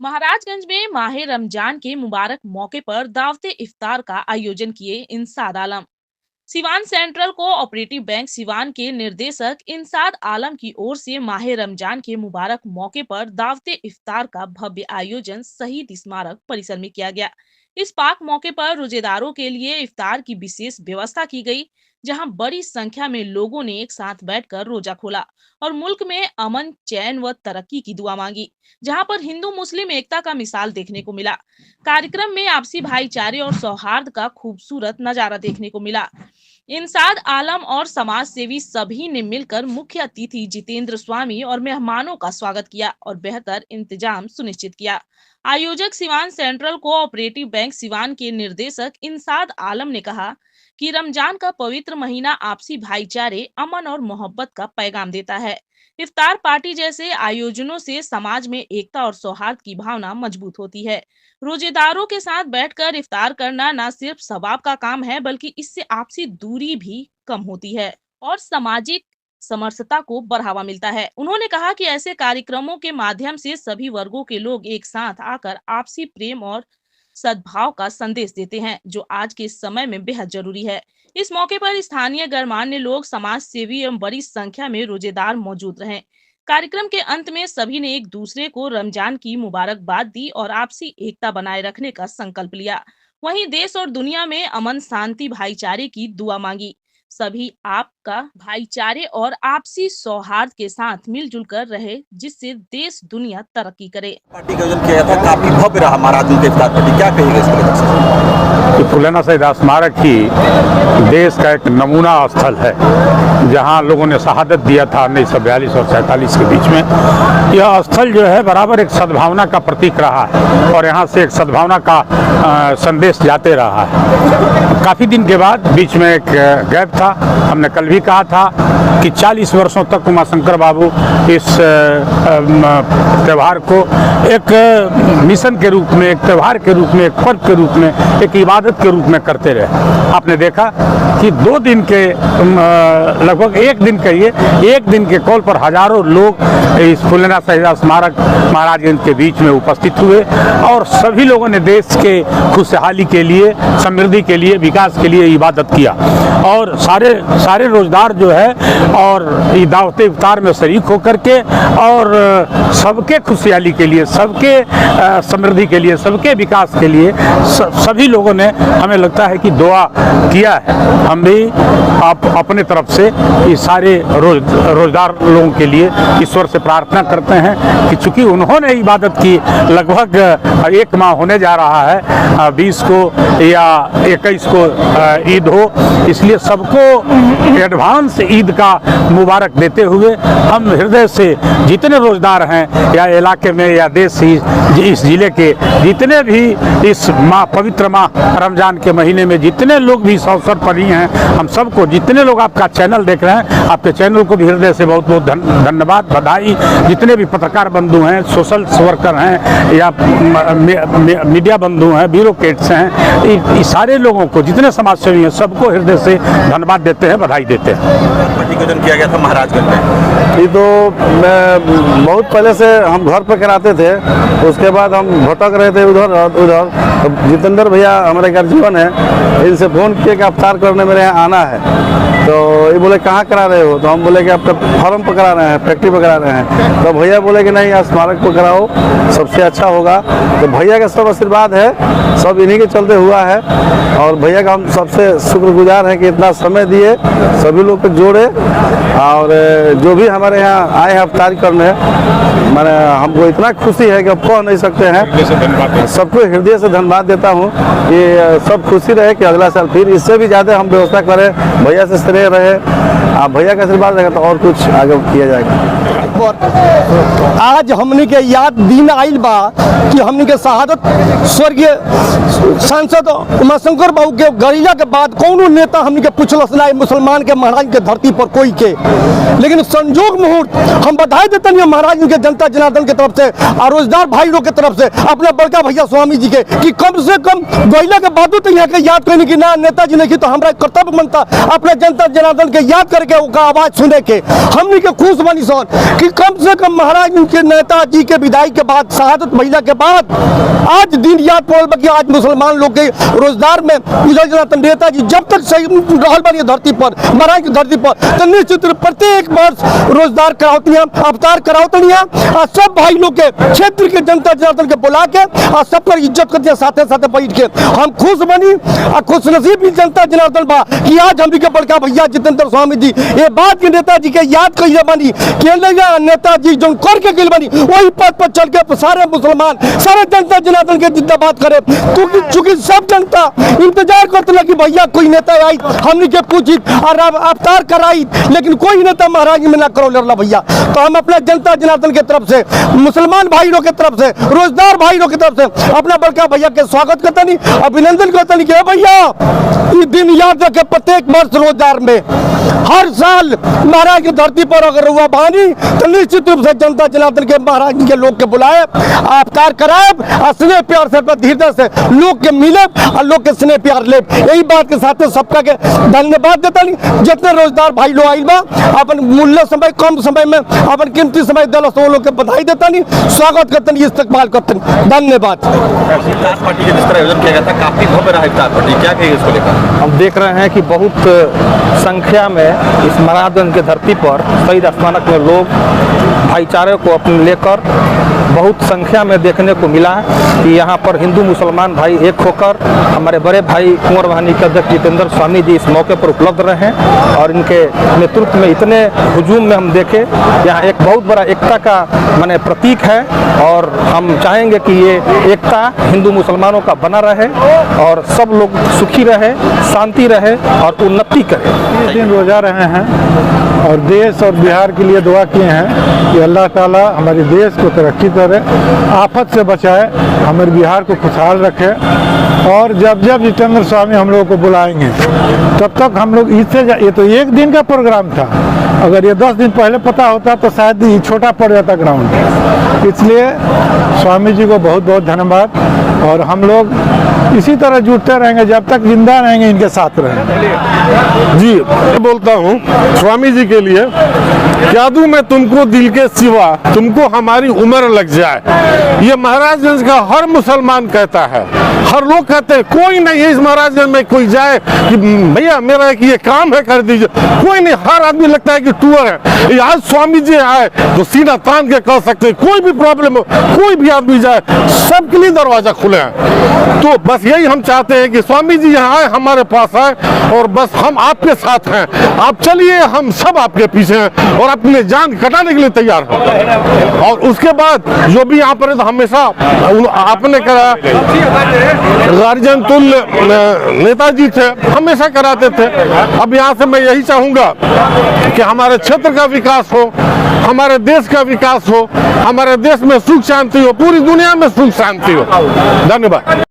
महाराजगंज में माहे रमजान के मुबारक मौके पर दावते इफ्तार का आयोजन किए इंसाद आलम। Siwan central co operative bank Siwan के निर्देशक इंसाद आलम की ओर से माहे रमजान के मुबारक मौके पर दावते इफ्तार का भव्य आयोजन शहीद स्मारक परिसर में किया गया। इस पाक मौके पर रोजेदारों के लिए इफ्तार की विशेष व्यवस्था की गई, जहां बड़ी संख्या में लोगों ने एक साथ बैठकर रोजा खोला और मुल्क में अमन, चैन व तरक्की की दुआ मांगी, जहां पर हिंदू मुस्लिम एकता का मिसाल देखने को मिला। कार्यक्रम में आपसी भाईचारे और सौहार्द का खूबसूरत नजारा देखने को मिला। इंसाद आलम और समाज सेवी सभी ने मिलकर मुख्य अतिथि जितेंद्र स्वामी और मेहमानों का स्वागत किया और बेहतर इंतजाम सुनिश्चित किया। आयोजक Siwan central cooperative bank Siwan के निर्देशक इंसाद आलम ने कहा कि रमजान का पवित्र महीना आपसी भाईचारे, अमन और मोहब्बत का पैगाम देता है। इफ्तार पार्टी जैसे आयोजनों से समाज में एकता और सौहार्द की भावना मजबूत होती है। रोजेदारों के साथ बैठकर इफ्तार करना न सिर्फ सवाब का काम है, बल्कि इससे आपसी दूरी भी कम होती है और सामाजिक समरसता को बढ़ावा मिलता है। उन्होंने कहा कि ऐसे कार्यक्रमों के माध्यम से सभी वर्गों के लोग एक साथ आकर आपसी प्रेम और सद्भाव का संदेश देते हैं, जो आज के समय में बेहद जरूरी है। इस मौके पर स्थानीय गणमान्य लोग, समाज सेवी एवं बड़ी संख्या में रोजेदार मौजूद रहे। कार्यक्रम के अंत में सभी ने एक दूसरे को रमजान की मुबारकबाद दी और आपसी एकता बनाए रखने का संकल्प लिया। वहीं देश और दुनिया में अमन, शांति, भाईचारे की दुआ मांगी। सभी आपका भाईचारे और आपसी सौहार्द के साथ मिलजुल कर रहे, जिससे देश दुनिया तरक्की करे। पार्टी का आयोजन किया गया था, काफी भव्य रहा महाराजगंज के इफ्तार पार्टी, क्या कहिएगा इसके लिए? फुलेना शहीद स्मारक ही देश का एक नमूना स्थल है, जहां लोगों ने शहादत दिया था 1942 और 47 के बीच में। यह स्थल जो है बराबर एक सद्भावना का प्रतीक रहा है और यहाँ से एक सद्भावना का संदेश जाते रहा है। काफ़ी दिन के बाद बीच में एक गैप था। हमने कल भी कहा था कि 40 वर्षों तक उमाशंकर बाबू इस त्यौहार को एक मिशन के रूप में, एक त्यौहार के रूप में, एक पर्व के रूप में, एक इबादत के रूप में करते रहे। आपने देखा कि 2 दिन के लगभग 1 दिन कहिए, 1 दिन के कॉल पर हजारों लोग इस फुलेना शहीद स्मारक महाराजगंज के बीच में उपस्थित हुए और सभी लोगों ने देश के खुशहाली के लिए, समृद्धि के लिए, विकास के लिए इबादत किया और सारे रोजगार जो है और दावत इफ्तार में शरीक होकर के और सबके खुशहाली के लिए, सबके समृद्धि के लिए, सबके विकास के लिए सभी लोगों ने, हमें लगता है कि दुआ किया है। हम भी अपने तरफ से ये सारे रोजगार लोगों के लिए ईश्वर से प्रार्थना करते हैं कि चूंकि उन्होंने इबादत की लगभग 1 माह होने जा रहा है, 20 को या 21 को ईद हो, इसलिए सबको एडवांस ईद का मुबारक देते हुए हम हृदय से जितने रोजगार हैं या इलाके में या देश इस जिले के जितने भी इस माह, पवित्र माह रमजान के महीने में जितने लोग भी इस अवसर पर ही हैं, हम सबको, जितने लोग आपका चैनल देख रहे हैं, आपके चैनल को भी हृदय से बहुत बहुत धन्यवाद, बधाई। जितने भी पत्रकार बंधु हैं, सोशल वर्कर हैं या मीडिया बंधु हैं, ब्यूरोक्रेट्स हैं, इस सारे लोगों को, जितने समाजसेवी हैं, सबको हृदय से धन्यवाद देते हैं, बधाई देते हैं। पार्टी का आयोजन किया गया था महाराजगंज में। ये तो बहुत पहले से हम घर पर कराते थे, उसके बाद हम भटक रहे थे उधर उधर। तो जितेंद्र भैया हमारे घर जीवन है, इनसे फ़ोन किए कि अफ्तार करने मेरे यहाँ आना है। तो ये बोले कहाँ करा रहे हो? तो हम बोले कि आपका फार्म पर करा रहे हैं, फैक्ट्री पर करा रहे हैं। तो भैया बोले कि नहीं, स्मारक पर कराओ, सबसे अच्छा होगा। तो भैया का सब आशीर्वाद है, सब इन्हीं के चलते हुआ है और भैया का हम सबसे शुक्रगुजार हैं कि इतना समय दिए, सभी लोग को जोड़े और जो भी हमारे यहाँ आए हैं अफ्तारी करने, मैंने हमको इतना खुशी है कि अब कह नहीं सकते हैं। सबको हृदय से धन्यवाद देता हूँ। ये सब खुशी रहे कि अगला साल फिर इससे भी ज़्यादा हम व्यवस्था करें, भैया से श्रेय रहे। आप भैया का आशीर्वाद रहेगा तो और कुछ आगे किया जाएगा। आज हमने के याद दिन आइल बा कि हमने के शहादत स्वर्गीय सांसद उमाशंकर बाबू के गरिया के बाद कौनो नेता हमने के पूछलस ना मुसलमान के महाराज के धरती पर कोई के, लेकिन संजोग मुहूर्त हम बधाई देते हैं महाराज के जनता जनार्दन के तरफ से और रोजगार भाई लोग के तरफ से अपने बड़का भैया स्वामी जी के कि कम से कम गरिया के बाद तो यहाँ के याद करने की ना नेताजी नहीं की, तो हमारा कर्तव्य बनता अपने जनता जनार्दन के याद करके उनका आवाज सुने के। हमने के खुश बनी सन कि कम से कम महाराज उनके नेताजी के विदाई के बाद, शहादत महिला के बाद आज दिन याद पड़ल कि आज मुसलमान लोग के रोजगार में नेताजी जब तक सही रहल बनी धरती पर, महाराज की धरती पर, तो निश्चित रूप प्रत्येक वर्ष रोजगार करावतियां, अवतार करावतियां और सब भाई लोग के क्षेत्र के जनता जनार्दन के बुला के और सब पर इज्जत करते साथे साथे बैठ के हम खुश बनी और खुश नसीब जनता जनार्दन बा कि आज हम के बड़का भैया जितेंद्र स्वामी जी ये बात के नेताजी के याद कहिए बनी कि नेताजी जो करके गए बनी वही पद पर चल के सारे मुसलमान, सारे जनता जनार्दन के जिंदाबाद करे। चूंकि सब जनता इंतजार करते लगी भैया कोई नेता आई हमने के पूछी और अवतार कराई, लेकिन कोई नेता महाराज में ना करो भैया। तो हम अपने जनता जनार्दन के तरफ से, मुसलमान भाइयों के तरफ से, रोजगार भाइयों की तरफ से अपना बड़का भैया के स्वागत करते नहीं, अभिनंदन करते नहीं कि भैया ये दिन याद रखे प्रत्येक वर्ष रोजगार में हर साल महाराज की धरती पर अगर हुआ बानी तो निश्चित रूप से जनता जनार्दन के महाराज के लोग के बुलाए, अवतार कराए और स्नेह प्यार से धीरज से लोग के मिले और लोग के स्नेह प्यार ले। यही बात के साथ सबका के धन्यवाद देता नहीं। जितने रोजगार भाई लोग आइल बा अपन मूल्य समय कम समय में अपन कीमती समय दिल वो लोग के बधाई देता नहीं, स्वागत करते नहीं, इस्तकबाल करते नहीं। धन्यवाद। इफ्तार पार्टी के जिस तरह आयोजन किया गया था काफी भव्य रहा इफ्तार पार्टी, क्या कहेंगे इसको लेकर? हम देख रहे हैं कि बहुत संख्या में इस महाराजगंज की धरती पर शहीद स्मारक में लोग भाईचारे को अपने लेकर बहुत संख्या में देखने को मिला कि यहाँ पर हिंदू मुसलमान भाई एक होकर हमारे बड़े भाई कुंवर वाहिनी के अध्यक्ष जितेंद्र स्वामी जी इस मौके पर उपलब्ध रहे और इनके नेतृत्व में इतने हुजूम में हम देखे यहाँ एक बहुत बड़ा एकता का माने प्रतीक है और हम चाहेंगे कि ये एकता हिंदू मुसलमानों का बना रहे और सब लोग सुखी रहे, शांति रहे और उन्नति करें। इस दिन रोजा रहे हैं और देश और बिहार के लिए दुआ किए हैं कि अल्लाह ताला हमारे देश को तरक्की करे, आफत से बचाए, हमारे बिहार को खुशहाल रखे और जब जब जितेंद्र स्वामी हम लोगों को बुलाएंगे तब तक हम लोग इससे ये तो एक दिन का प्रोग्राम था, अगर ये 10 दिन पहले पता होता तो शायद ये छोटा पड़ जाता ग्राउंड। इसलिए स्वामी जी को बहुत बहुत धन्यवाद और हम लोग इसी तरह जुटते रहेंगे जब तक जिंदा रहेंगे, इनके साथ रहेंगे। जी मैं बोलता हूँ स्वामी जी के लिए, क्या दूं मैं तुमको दिल के सिवा, तुमको हमारी उम्र लग जाए। ये महाराजगंज का हर मुसलमान कहता है, हर लोग कहते हैं, कोई नहीं है इस महाराजगंज में कोई जाए कि भैया मेरा एक ये काम है कर दीजिए, कोई नहीं, हर आदमी लगता है कि टूर है। आज स्वामी जी आए तो सीना तान के कह सकते हैं, कोई भी प्रॉब्लम हो, कोई भी आदमी जाए, सबके लिए दरवाजा खुले हैं। तो बस यही हम चाहते हैं कि स्वामी जी यहाँ आए, हमारे पास आए और बस हम आपके साथ हैं, आप चलिए, हम सब आपके पीछे हैं और अपने जान कटाने के लिए तैयार हैं। और उसके बाद जो भी यहाँ पर हमेशा आपने करा गार्जियन तुल्य नेताजी थे, हमेशा कराते थे। अब यहाँ से मैं यही चाहूँगा कि हमारे क्षेत्र का विकास हो, हमारे देश का विकास हो, हमारे देश में सुख शांति हो, पूरी दुनिया में सुख शांति हो। धन्यवाद।